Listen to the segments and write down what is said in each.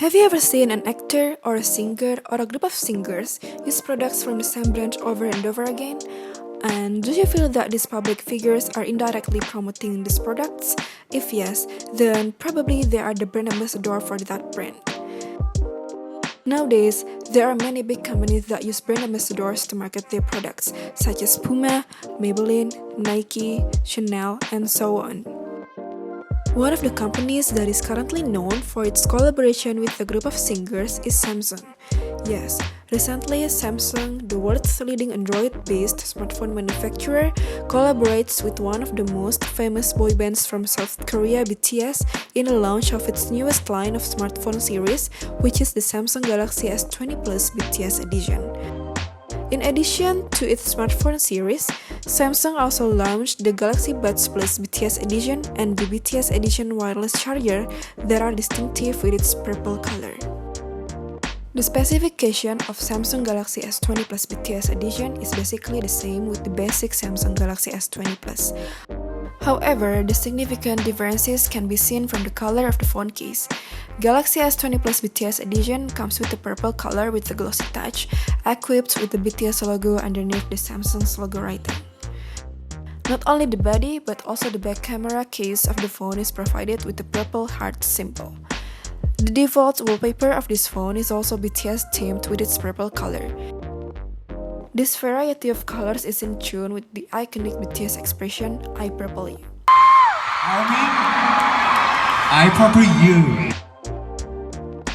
Have you ever seen an actor or a singer or a group of singers use products from the same brand over and over again? And do you feel that these public figures are indirectly promoting these products? If yes, then probably they are the brand ambassador for that brand. Nowadays, there are many big companies that use brand ambassadors to market their products, such as Puma, Maybelline, Nike, Chanel, and so on. One of the companies that is currently known for its collaboration with a group of singers is Samsung. Yes, recently Samsung, the world's leading Android-based smartphone manufacturer, collaborates with one of the most famous boy bands from South Korea, BTS, in the launch of its newest line of smartphone series, which is the Samsung Galaxy S20 Plus BTS edition. In addition to its smartphone series, Samsung also launched the Galaxy Buds Plus BTS edition and the BTS edition wireless charger that are distinctive with its purple color. The specification of Samsung Galaxy S20 Plus BTS edition is basically the same with the basic Samsung Galaxy S20 Plus. However, the significant differences can be seen from the color of the phone case. Galaxy S20 Plus BTS edition comes with a purple color with a glossy touch, equipped with the BTS logo underneath the Samsung's logo writing. Not only the body, but also the back camera case of the phone is provided with the purple heart symbol. The default wallpaper of this phone is also BTS themed with its purple color. This variety of colors is in tune with the iconic BTS expression, I purple you. Army, I purple you.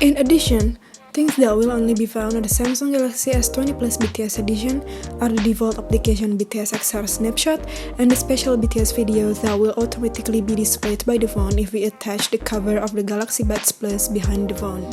In addition, things that will only be found on the Samsung Galaxy S20 Plus BTS edition are the default application BTS XR Snapshot and the special BTS videos that will automatically be displayed by the phone if we attach the cover of the Galaxy Buds Plus behind the phone.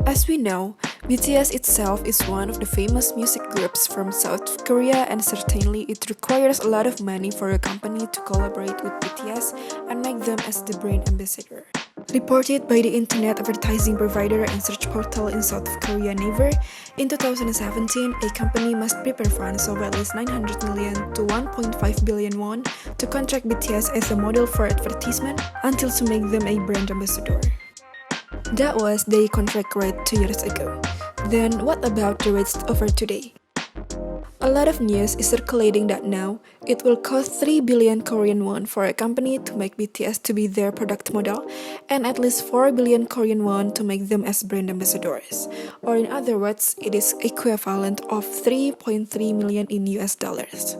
As we know, BTS itself is one of the famous music groups from South Korea, and certainly it requires a lot of money for a company to collaborate with BTS and make them as the brand ambassador. Reported by the internet advertising provider and search portal in South Korea Naver, in 2017, a company must prepare funds of at least 900 million to 1.5 billion won to contract BTS as a model for advertisement until to make them a brand ambassador. That was the contract rate 2 years ago. Then what about the rates over today? A lot of news is circulating that now it will cost 3 billion Korean won for a company to make BTS to be their product model and at least 4 billion Korean won to make them as brand ambassadors. Or in other words, it is equivalent of 3.3 million in US dollars.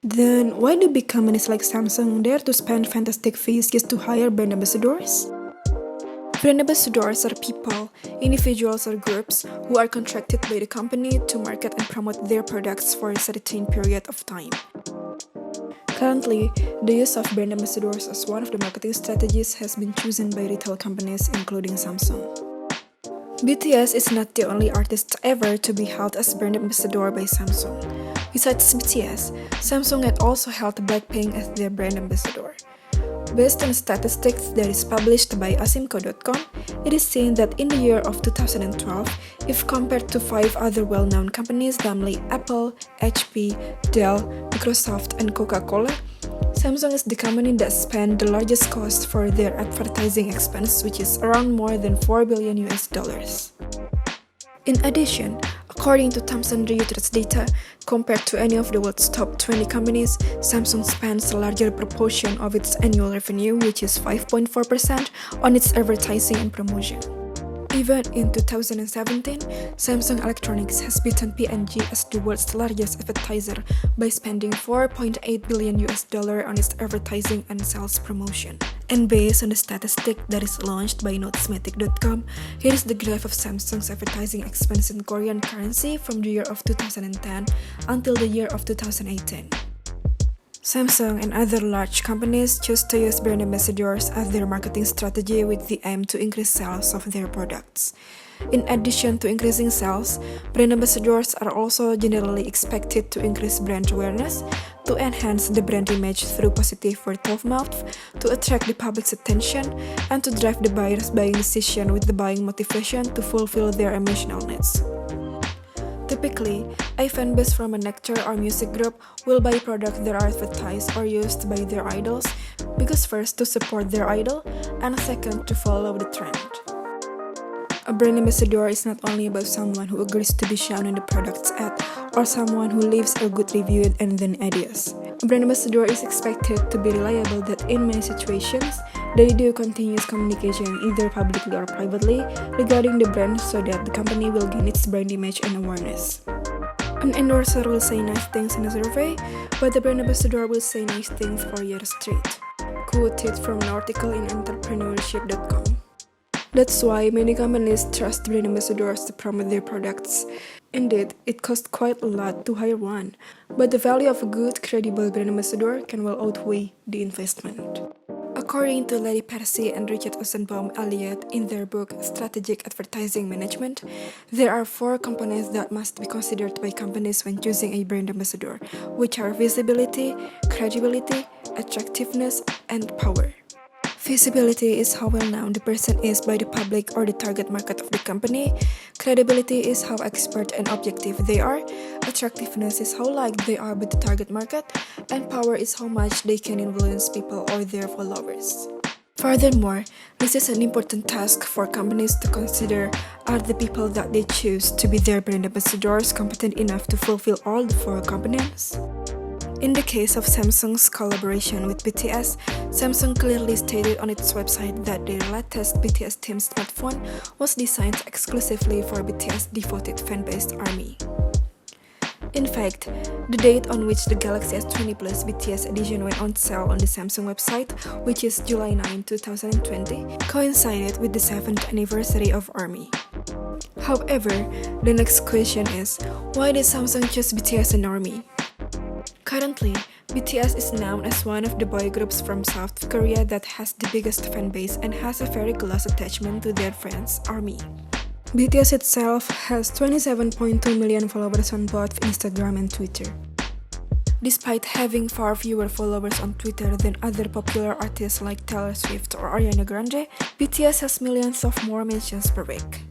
Then why do big companies like Samsung dare to spend fantastic fees just to hire brand ambassadors? Brand ambassadors are people, individuals or groups who are contracted by the company to market and promote their products for a certain period of time. Currently, the use of brand ambassadors as one of the marketing strategies has been chosen by retail companies including Samsung. BTS is not the only artist ever to be held as brand ambassador by Samsung. Besides BTS, Samsung had also held Blackpink as their brand ambassador. Based on statistics that is published by asimco.com, it is seen that in the year of 2012, if compared to 5 other well-known companies, namely Apple, HP, Dell, Microsoft, and Coca-Cola, Samsung is the company that spent the largest cost for their advertising expense, which is around more than 4 billion US dollars. In addition, according to Thomson Reuters data, compared to any of the world's top 20 companies, Samsung spends a larger proportion of its annual revenue, which is 5.4%, on its advertising and promotion. Even in 2017, Samsung Electronics has beaten P&G as the world's largest advertiser by spending 4.8 billion US dollar on its advertising and sales promotion. And based on the statistic that is launched by Notesmatic.com, here is the graph of Samsung's advertising expense in Korean currency from the year of 2010 until the year of 2018. Samsung and other large companies choose to use brand ambassadors as their marketing strategy with the aim to increase sales of their products. In addition to increasing sales, brand ambassadors are also generally expected to increase brand awareness, to enhance the brand image through positive word of mouth, to attract the public's attention, and to drive the buyer's buying decision with the buying motivation to fulfill their emotional needs. The Typically, a fanbase from an actor or music group will buy products that are advertised or used by their idols because first to support their idol and second to follow the trend. A brand ambassador is not only about someone who agrees to be shown in the product's ad or someone who leaves a good review and then ideas. A brand ambassador is expected to be reliable that in many situations, they do continuous communication either publicly or privately regarding the brand so that the company will gain its brand image and awareness. An endorser will say nice things in a survey, but the brand ambassador will say nice things for years straight. Quoted from an article in entrepreneurship.com. That's why many companies trust brand ambassadors to promote their products. Indeed, it costs quite a lot to hire one, but the value of a good, credible brand ambassador can well outweigh the investment. According to Lady Percy and Richard Osenbaum Elliott in their book Strategic Advertising Management, there are 4 components that must be considered by companies when choosing a brand ambassador, which are visibility, credibility, attractiveness, and power. Visibility is how well known the person is by the public or the target market of the company. Credibility is how expert and objective they are. Attractiveness is how liked they are by the target market. And power is how much they can influence people or their followers. Furthermore, this is an important task for companies to consider: are the people that they choose to be their brand ambassadors competent enough to fulfill all the 4 components? In the case of Samsung's collaboration with BTS, Samsung clearly stated on its website that their latest BTS themed smartphone was designed exclusively for BTS devoted fanbase ARMY. In fact, the date on which the Galaxy S20 Plus BTS edition went on sale on the Samsung website, which is July 9, 2020, coincided with the 7th anniversary of ARMY. However, the next question is, why did Samsung choose BTS and ARMY? Currently, BTS is known as one of the boy groups from South Korea that has the biggest fanbase and has a very close attachment to their friends, ARMY. BTS itself has 27.2 million followers on both Instagram and Twitter. Despite having far fewer followers on Twitter than other popular artists like Taylor Swift or Ariana Grande, BTS has millions of more mentions per week.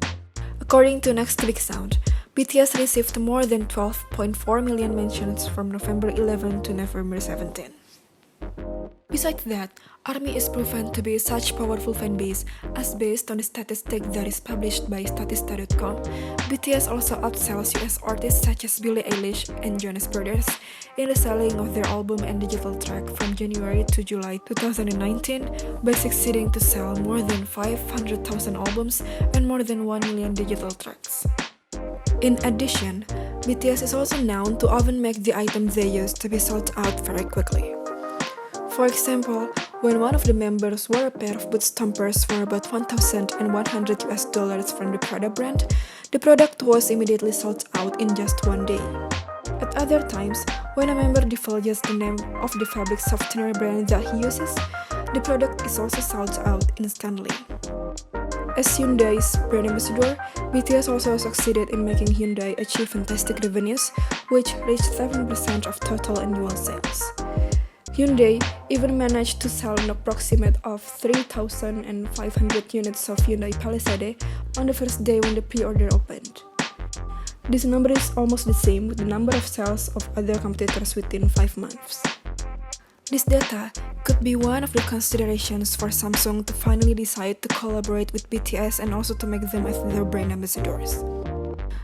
According to Next Big Sound, BTS received more than 12.4 million mentions from November 11 to November 17. Besides that, ARMY is proven to be such powerful fanbase as based on the statistic that is published by Statista.com, BTS also outsells US artists such as Billie Eilish and Jonas Brothers in the selling of their album and digital track from January to July 2019 by succeeding to sell more than 500,000 albums and more than 1 million digital tracks. In addition, BTS is also known to often make the items they use to be sold out very quickly. For example, when one of the members wore a pair of boot stompers for about $1,100 from the Prada brand, the product was immediately sold out in just 1 day. At other times, when a member divulges the name of the fabric softener brand that he uses, the product is also sold out instantly. As Hyundai's brand ambassador, BTS also succeeded in making Hyundai achieve fantastic revenues, which reached 7% of total annual sales. Hyundai even managed to sell an approximate of 3,500 units of Hyundai Palisade on the first day when the pre-order opened. This number is almost the same with the number of sales of other competitors within 5 months. This data could be one of the considerations for Samsung to finally decide to collaborate with BTS and also to make them as their brand ambassadors.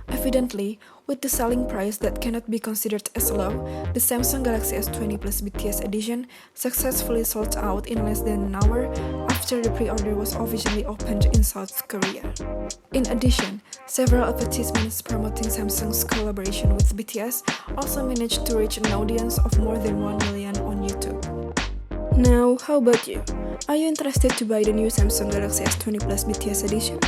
Evidently, with the selling price that cannot be considered as low, the Samsung Galaxy S20 Plus BTS edition successfully sold out in less than an hour after the pre-order was officially opened in South Korea. In addition, several advertisements promoting Samsung's collaboration with BTS also managed to reach an audience of more than 1 million on YouTube. Now, how about you? Are you interested to buy the new Samsung Galaxy S20 Plus BTS edition?